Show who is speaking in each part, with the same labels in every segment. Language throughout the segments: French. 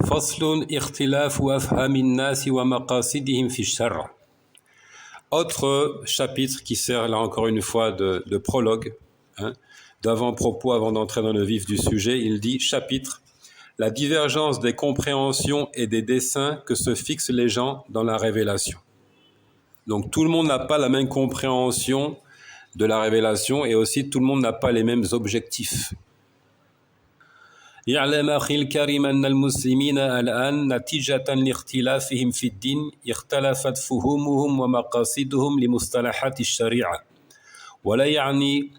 Speaker 1: فصل اختلاف أفهام الناس ومقاصدهم في الشرع. Autre chapitre qui sert là encore une fois de prologue, d'avant-propos avant d'entrer dans le vif du sujet. Il dit chapitre, la divergence des compréhensions et des desseins que se fixent les gens dans la révélation. Donc tout le monde n'a pas la même compréhension de la révélation et aussi tout le monde n'a pas les mêmes objectifs. يعلم أخي الكريم أن المسلمين الآن نتيجة لاختلافهم في الدين اختلفت فهومهم ومقاصدهم لمصطلحات الشريعة ولا يعني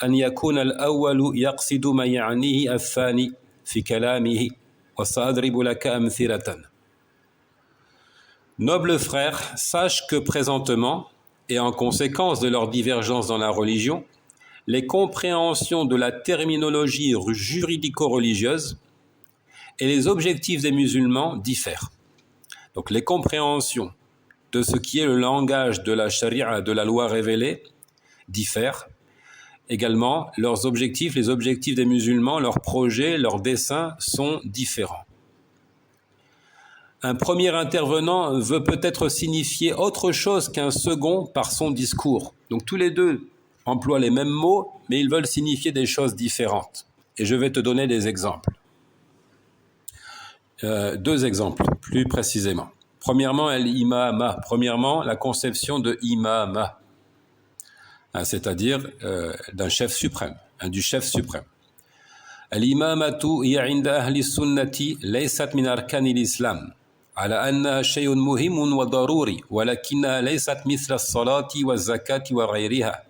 Speaker 1: أن يكون الأول يقصد ما يعنيه الثاني في كلامه وسأضرب لك أمثلة. Nobles frères, sache que présentement, et en conséquence de leur divergence dans la religion, les compréhensions de la terminologie juridico-religieuse et les objectifs des musulmans diffèrent. Donc les compréhensions de ce qui est le langage de la charia, de la loi révélée, diffèrent. Également, leurs objectifs, les objectifs des musulmans, leurs projets, leurs desseins sont différents. Un premier intervenant veut peut-être signifier autre chose qu'un second par son discours. Donc tous les deux emploient les mêmes mots, mais ils veulent signifier des choses différentes. Et je vais te donner des exemples. Deux exemples, plus précisément. Premièrement, l'imama. Premièrement, la conception de imama, c'est-à-dire d'un chef suprême, du chef suprême. L'imamatu hiya 'inda ahli sunnati laysat min arkani l'islam. على أنها شيء مهم وضروري ولكنها ليست مثل الصلاة والزكاة وغيرها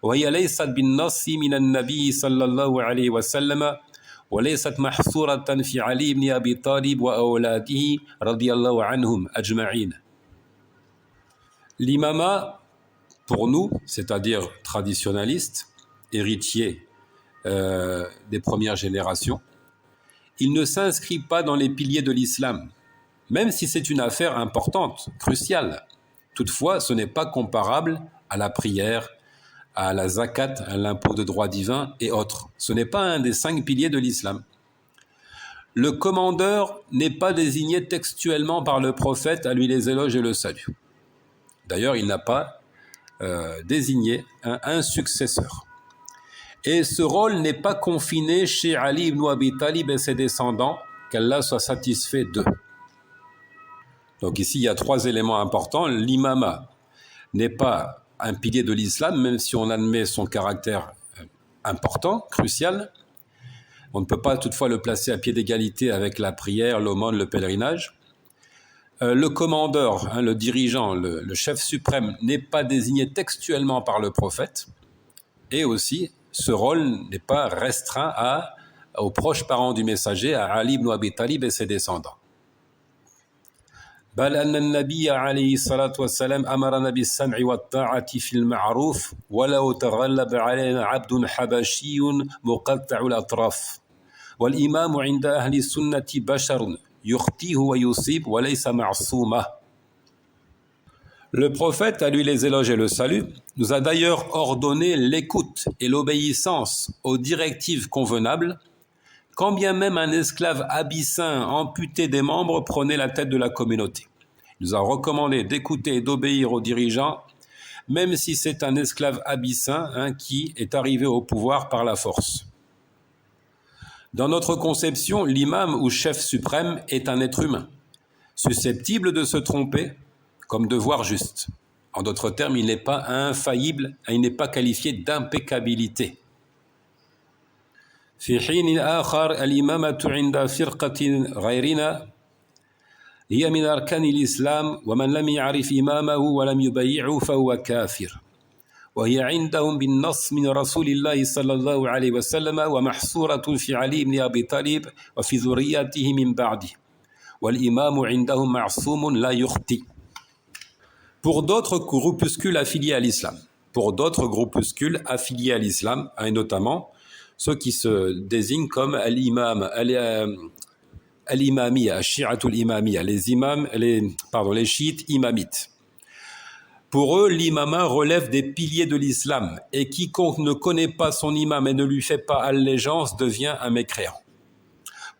Speaker 1: وهي ليست بالنص من النبي صلى الله عليه وسلم وليست محصورة في علي بن أبي طالب وأولاده رضي الله عنهم أجمعين. L'imama, pour nous, c'est-à-dire traditionnalistes, héritiers des premières générations, il ne s'inscrit pas dans les piliers de l'islam, même si c'est une affaire importante, cruciale. Toutefois, ce n'est pas comparable à la prière, à la zakat, à l'impôt de droit divin et autres. Ce n'est pas un des 5 piliers de l'islam. Le commandeur n'est pas désigné textuellement par le prophète, à lui les éloges et le salut. D'ailleurs, il n'a pas désigné un successeur. Et ce rôle n'est pas confiné chez Ali ibn Abi Talib et ses descendants, qu'Allah soit satisfait d'eux. Donc ici, il y a 3 éléments importants. L'imama n'est pas un pilier de l'islam, même si on admet son caractère important, crucial. On ne peut pas toutefois le placer à pied d'égalité avec la prière, l'aumône, le pèlerinage. Le commandeur, le dirigeant, le chef suprême n'est pas désigné textuellement par le prophète. Et aussi, ce rôle n'est pas restreint aux proches parents du messager, à Ali ibn Abi Talib et ses descendants. بل أن النبي عليه الصلاة والسلام أمرنا بالسمع والطاعة في المعروف ولو تغلب علينا عبد حبشي مقطع الأطراف والإمام عند أهل السنة بشر يخطئ ويصيب وليس معصوما. Le prophète, à lui les éloges et le salut, nous a d'ailleurs ordonné l'écoute et l'obéissance aux directives convenables, quand bien même un esclave abyssin amputé des membres prenait la tête de la communauté. Il nous a recommandé d'écouter et d'obéir aux dirigeants, même si c'est un esclave abyssin qui est arrivé au pouvoir par la force. Dans notre conception, l'imam ou chef suprême est un être humain, susceptible de se tromper comme de voir juste. En d'autres termes, il n'est pas infaillible, il n'est pas qualifié d'impeccabilité. في حين آخر الإمامة عند فرقة غيرنا هي من أركان الإسلام ومن لم يعرف إمامه ولم يبيعه فهو كافر وهي عندهم بالنص من رسول الله صلى الله عليه وسلم ومحصورة في علي بن أبي طالب وفي ذريته من بعده والإمام عندهم معصوم لا يخطئ. Pour d'autres groupuscules affiliés à l'islam, et notamment ceux qui se désignent comme al-imamiyya, shi'atul imamiyya, les chiites imamites. Pour eux, l'imama relève des piliers de l'islam et quiconque ne connaît pas son imam et ne lui fait pas allégeance devient un mécréant.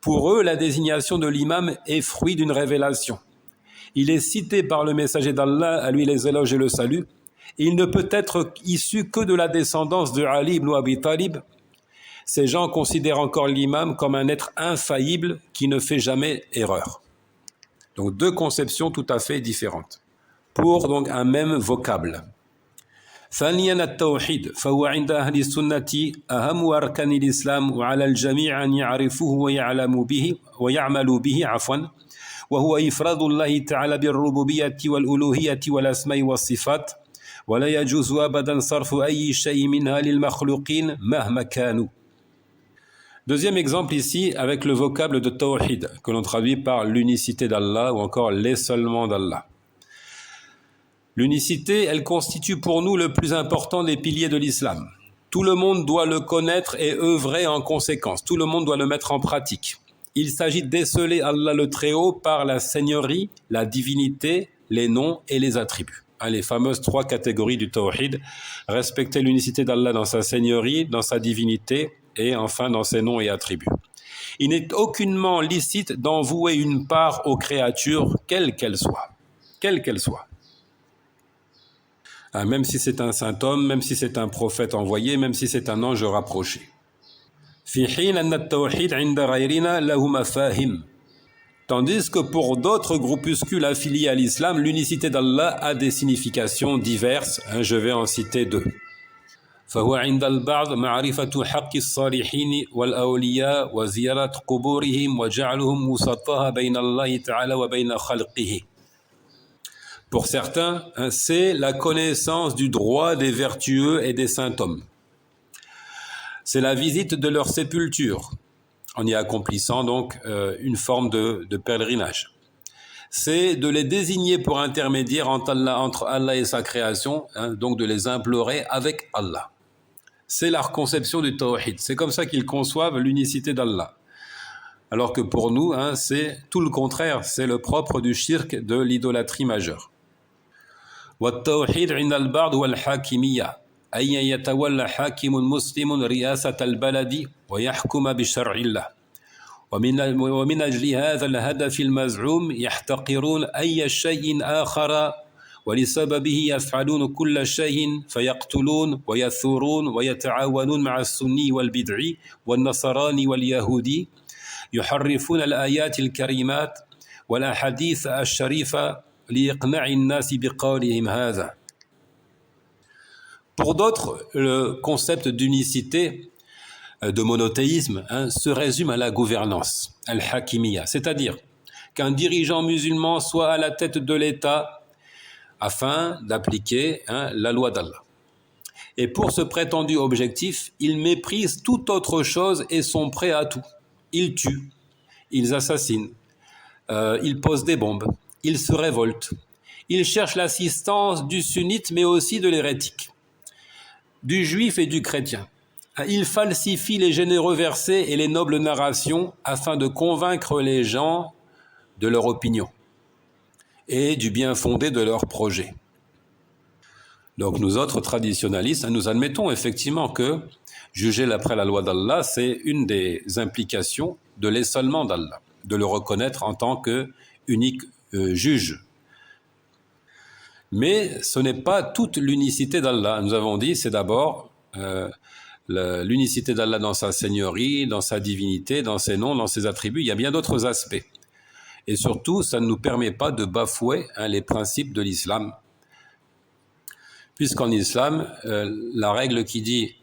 Speaker 1: Pour eux, la désignation de l'imam est fruit d'une révélation. Il est cité par le messager d'Allah, à lui les éloges et le salut. Il ne peut être issu que de la descendance de Ali ibn Abi Talib. Ces gens considèrent encore l'imam comme un être infaillible qui ne fait jamais erreur. Donc deux conceptions tout à fait différentes pour donc un même vocable. ثانيا التوحيد فهو عند أهل السنة أهم أركان الإسلام وعلى الجميع أن يعرفوه ويعملوا به وهو إفراد الله تعالى بالربوبية والألوهية والأسماء والصفات ولا يجوز أبدا صرف أي شيء منها للمخلوقين مهما كانوا. Deuxième exemple ici avec le vocable de Tawhid que l'on traduit par l'unicité d'Allah ou encore l'esseulement d'Allah. L'unicité, elle constitue pour nous le plus important des piliers de l'islam. Tout le monde doit le connaître et œuvrer en conséquence. Tout le monde doit le mettre en pratique. Il s'agit d'esseler Allah le Très-Haut par la seigneurie, la divinité, les noms et les attributs. Les fameuses trois catégories du Tawhid. Respecter l'unicité d'Allah dans sa seigneurie, dans sa divinité et enfin dans ses noms et attributs. Il n'est aucunement licite d'en vouer une part aux créatures, quelles qu'elles soient. Quelles qu'elles soient. Même si c'est un saint homme, même si c'est un prophète envoyé, même si c'est un ange rapproché. Tandis que pour d'autres groupuscules affiliés à l'islam, l'unicité d'Allah a des significations diverses. Je vais en citer deux. فهو عند البعض معرفة حق الصالحين والأولياء وزيارة قبورهم وجعلهم وسطاء بين الله تعالى وبين خلقه. Pour certains, c'est la connaissance du droit des vertueux et des saints hommes. C'est la visite de leur sépulture, en y accomplissant donc une forme de pèlerinage. C'est de les désigner pour intermédiaires entre Allah et sa création, donc de les implorer avec Allah. C'est leur conception du Tawhid. C'est comme ça qu'ils conçoivent l'unicité d'Allah. Alors que pour nous, c'est tout le contraire. C'est le propre du shirk, de l'idolâtrie majeure. والتوحيد عند البعض والحاكمية أن يتولى حاكم مسلم رئاسة البلد ويحكم بشرع الله ومن أجل هذا الهدف المزعوم يحتقرون أي شيء آخر ولسببه يفعلون كل شيء فيقتلون ويثورون ويتعاونون مع السني والبدعي والنصراني واليهودي يحرفون الآيات الكريمات والأحاديث الشريفة. Pour d'autres, le concept d'unicité, de monothéisme, se résume à la gouvernance, al-hakimiyya, c'est-à-dire qu'un dirigeant musulman soit à la tête de l'État afin d'appliquer la loi d'Allah. Et pour ce prétendu objectif, ils méprisent toute autre chose et sont prêts à tout. Ils tuent, ils assassinent, ils posent des bombes. Ils se révoltent. Ils cherchent l'assistance du sunnite, mais aussi de l'hérétique, du juif et du chrétien. Ils falsifient les généreux versets et les nobles narrations afin de convaincre les gens de leur opinion et du bien fondé de leur projet. Donc nous autres traditionalistes, nous admettons effectivement que juger d'après la loi d'Allah, c'est une des implications de l'essolement d'Allah, de le reconnaître en tant qu'unique juge. Mais ce n'est pas toute l'unicité d'Allah. Nous avons dit, c'est d'abord l'unicité d'Allah dans sa seigneurie, dans sa divinité, dans ses noms, dans ses attributs. Il y a bien d'autres aspects. Et surtout, ça ne nous permet pas de bafouer les principes de l'islam. Puisqu'en islam, la règle qui dit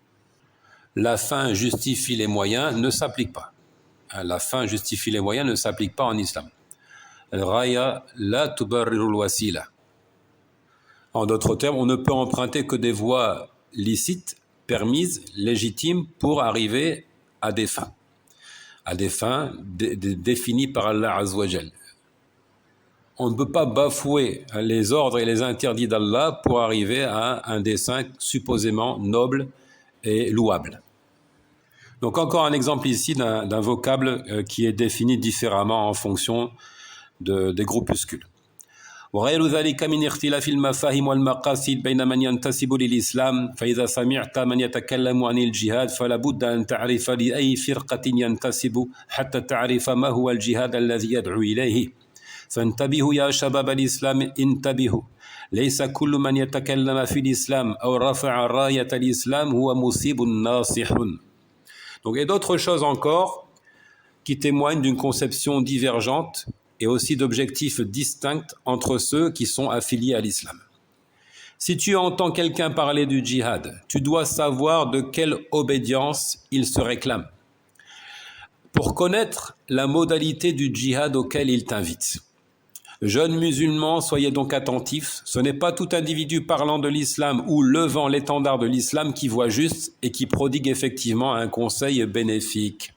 Speaker 1: « la fin justifie les moyens » ne s'applique pas. La fin justifie les moyens ne s'applique pas en islam. Al-Raya la tubarrirul wasila. En d'autres termes, on ne peut emprunter que des voies licites, permises, légitimes pour arriver à des fins définies par Allah Azza wa Jal. On ne peut pas bafouer les ordres et les interdits d'Allah pour arriver à un dessein supposément noble et louable. Donc encore un exemple ici d'un vocable qui est défini différemment en fonction des groupuscules. وغير ذلك من اختلاف المفاهيم والمقاصد بين من ينتسب للإسلام. فإذا سمعت من يتكلم عن الجهاد فلا بد أن تعرف لأي فرقة ينتسب حتى تعرف ما هو الجهاد الذي يدعو إليه. فانتبهوا يا شباب الإسلام، انتبهوا، ليس كل من يتكلم في l'islam أو رفع راية الإسلام هو مصيب ناصح. Donc, et d'autres choses encore qui témoignent d'une conception divergente et aussi d'objectifs distincts entre ceux qui sont affiliés à l'islam. Si tu entends quelqu'un parler du djihad, tu dois savoir de quelle obédience il se réclame, pour connaître la modalité du djihad auquel il t'invite. Jeunes musulmans, soyez donc attentifs, ce n'est pas tout individu parlant de l'islam ou levant l'étendard de l'islam qui voit juste et qui prodigue effectivement un conseil bénéfique.